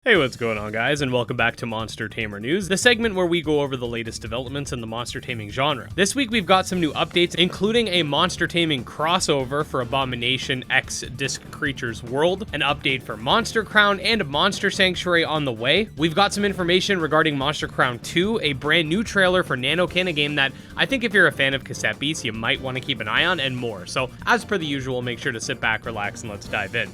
Hey, what's going on, guys, and welcome back to Monster Tamer News, the segment where we go over the latest developments in the monster taming genre. This week we've got some new updates, including a monster taming crossover for Abomination X Disc Creatures World, an update for Monster Crown, and a Monster Sanctuary on the way. We've got some information regarding Monster Crown 2, a brand new trailer for NANOKIN, a game that I think if you're a fan of cassette beasts, you might want to keep an eye on, and more. So, as per the usual, make sure to sit back, relax, and let's dive in.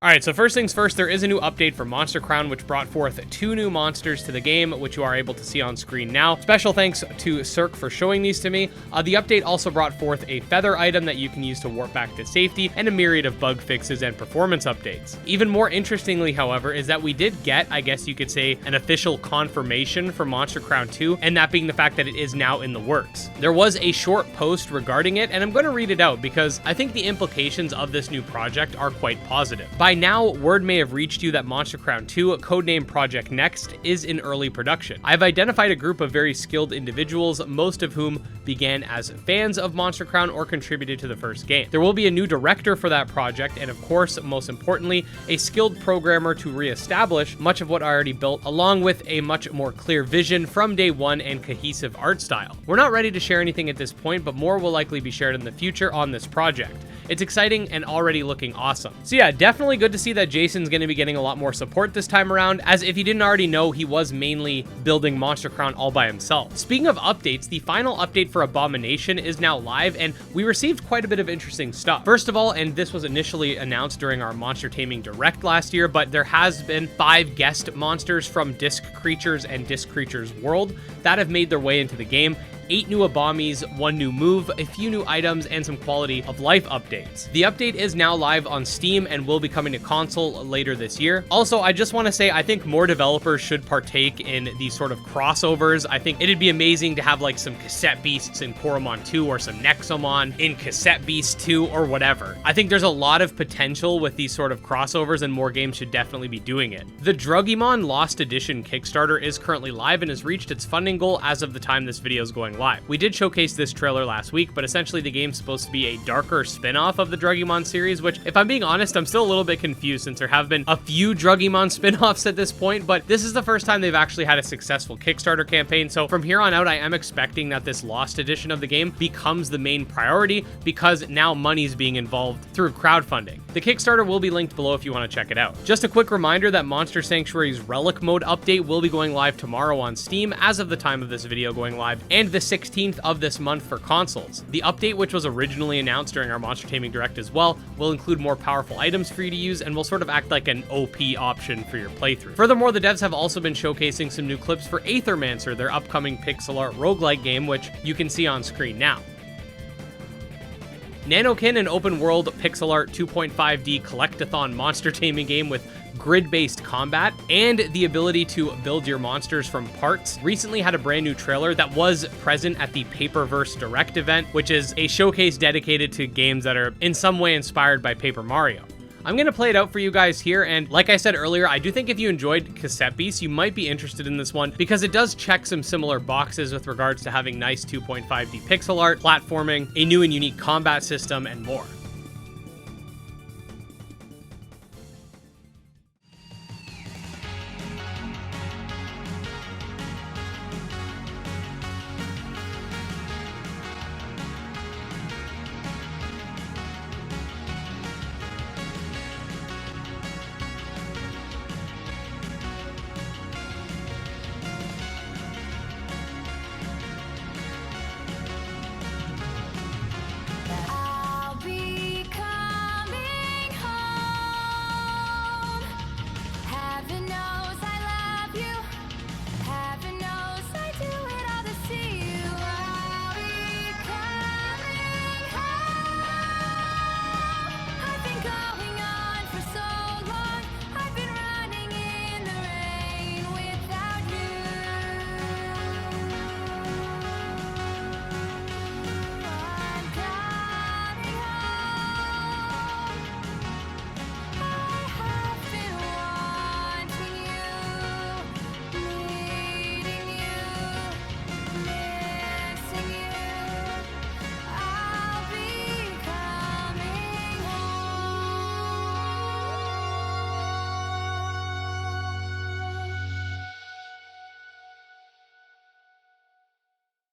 Alright, so first things first, there is a new update for Monster Crown, which brought forth 2 new monsters to the game, which you are able to see on screen now. Special thanks to Cirque for showing these to me. The update also brought forth a feather item that you can use to warp back to safety, and a myriad of bug fixes and performance updates. Even more interestingly, however, is that we did get, I guess you could say, an official confirmation for Monster Crown 2, and that being the fact that it is now in the works. There was a short post regarding it, and I'm going to read it out because I think the implications of this new project are quite positive. By now, word may have reached you that Monster Crown 2, codenamed Project Next, is in early production. I've identified a group of very skilled individuals, most of whom began as fans of Monster Crown or contributed to the first game. There will be a new director for that project, and of course, most importantly, a skilled programmer to re-establish much of what I already built, along with a much more clear vision from day one and cohesive art style. We're not ready to share anything at this point, but more will likely be shared in the future on this project. It's exciting and already looking awesome. So yeah, definitely good to see that Jason's going to be getting a lot more support this time around, as if you didn't already know, he was mainly building Monster Crown all by himself. Speaking of updates, the final update for Abomination is now live, and we received quite a bit of interesting stuff. First of all, and this was initially announced during our Monster Taming Direct last year, but there has been 5 guest monsters from Disc Creatures and Disc Creatures World that have made their way into the game. 8 new Abomies, 1 new move, a few new items, and some quality of life updates. The update is now live on Steam and will be coming to console later this year. Also, I just want to say, I think more developers should partake in these sort of crossovers. I think it'd be amazing to have like some cassette beasts in Coromon 2 or some Nexomon in cassette beasts 2 or whatever. I think there's a lot of potential with these sort of crossovers, and more games should definitely be doing it. The Druggiemon Lost Edition Kickstarter is currently live and has reached its funding goal as of the time this video is going live. We did showcase this trailer last week, but essentially the game's supposed to be a darker spin-off of the Druggiemon series, which, if I'm being honest, I'm still a little bit confused since there have been a few Druggiemon spin-offs at this point, but this is the first time they've actually had a successful Kickstarter campaign, so from here on out, I am expecting that this Lost Edition of the game becomes the main priority, because now money's being involved through crowdfunding. The Kickstarter will be linked below if you want to check it out. Just a quick reminder that Monster Sanctuary's Relic Mode update will be going live tomorrow on Steam as of the time of this video going live, and the 16th of this month for consoles. The update, which was originally announced during our Monster Taming Direct as well, will include more powerful items for you to use and will sort of act like an OP option for your playthrough. Furthermore, the devs have also been showcasing some new clips for Aethermancer, their upcoming pixel art roguelike game, which you can see on screen now. NANOKIN, an open-world pixel art 2.5D collectathon monster taming game with grid-based combat and the ability to build your monsters from parts, recently had a brand new trailer that was present at the Paperverse Direct event, which is a showcase dedicated to games that are in some way inspired by Paper Mario. I'm going to play it out for you guys here, and like I said earlier, I do think if you enjoyed cassette beasts, you might be interested in this one, because it does check some similar boxes with regards to having nice 2.5D pixel art, platforming, a new and unique combat system, and more. I'll be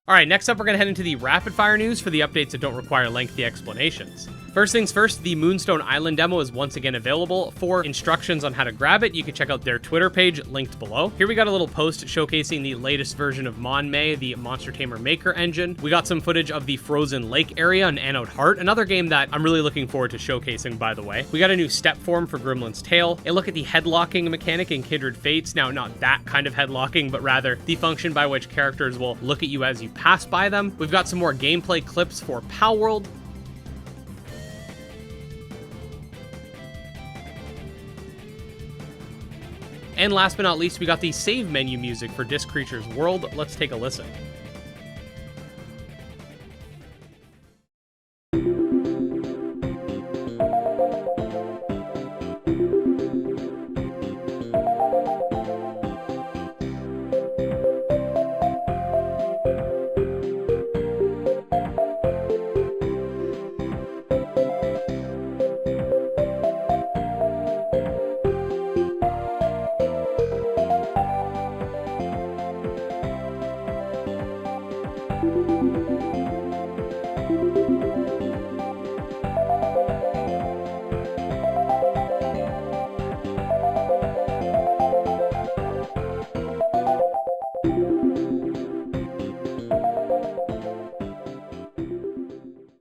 All right, next up, we're going to head into the rapid fire news for the updates that don't require lengthy explanations. First things first, the Moonstone Island demo is once again available. For instructions on how to grab it, you can check out their Twitter page linked below. Here we got a little post showcasing the latest version of Monmay, the Monster Tamer Maker engine. We got some footage of the Frozen Lake area in Anode Heart, another game that I'm really looking forward to showcasing, by the way. We got a new step form for Gremlin's Tale, a look at the headlocking mechanic in Kindred Fates. Now, not that kind of headlocking, but rather the function by which characters will look at you as you pass by them. We've got some more gameplay clips for Palworld. And last but not least, we got the save menu music for Disc Creatures World. Let's take a listen.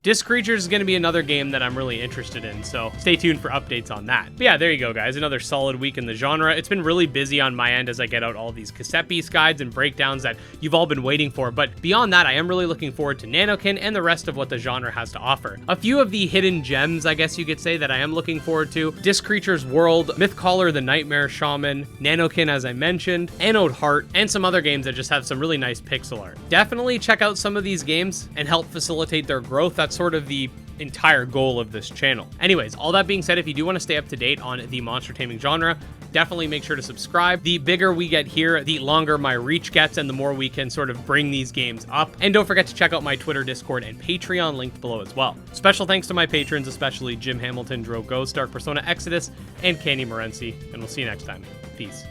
Disc Creatures is going to be another game that I'm really interested in, so stay tuned for updates on that. But yeah, there you go, guys. Another solid week in the genre. It's been really busy on my end as I get out all these cassette piece guides and breakdowns that you've all been waiting for, but beyond that, I am really looking forward to NANOKIN and the rest of what the genre has to offer. A few of the hidden gems, I guess you could say, that I am looking forward to: Disc Creatures World, Mythcaller the Nightmare Shaman, NANOKIN as I mentioned, Anode Heart, and some other games that just have some really nice pixel art. Definitely check out some of these games and help facilitate their growth. That's sort of the entire goal of this channel. Anyways, all that being said, if you do want to stay up to date on the monster taming genre, definitely make sure to subscribe. The bigger we get here, the longer my reach gets and the more we can sort of bring these games up. And don't forget to check out my Twitter, Discord, and Patreon linked below as well. Special thanks to my patrons, especially Jim Hamilton, Dro Ghost, Dark Persona Exodus, and Candy Morency, and we'll see you next time. Peace.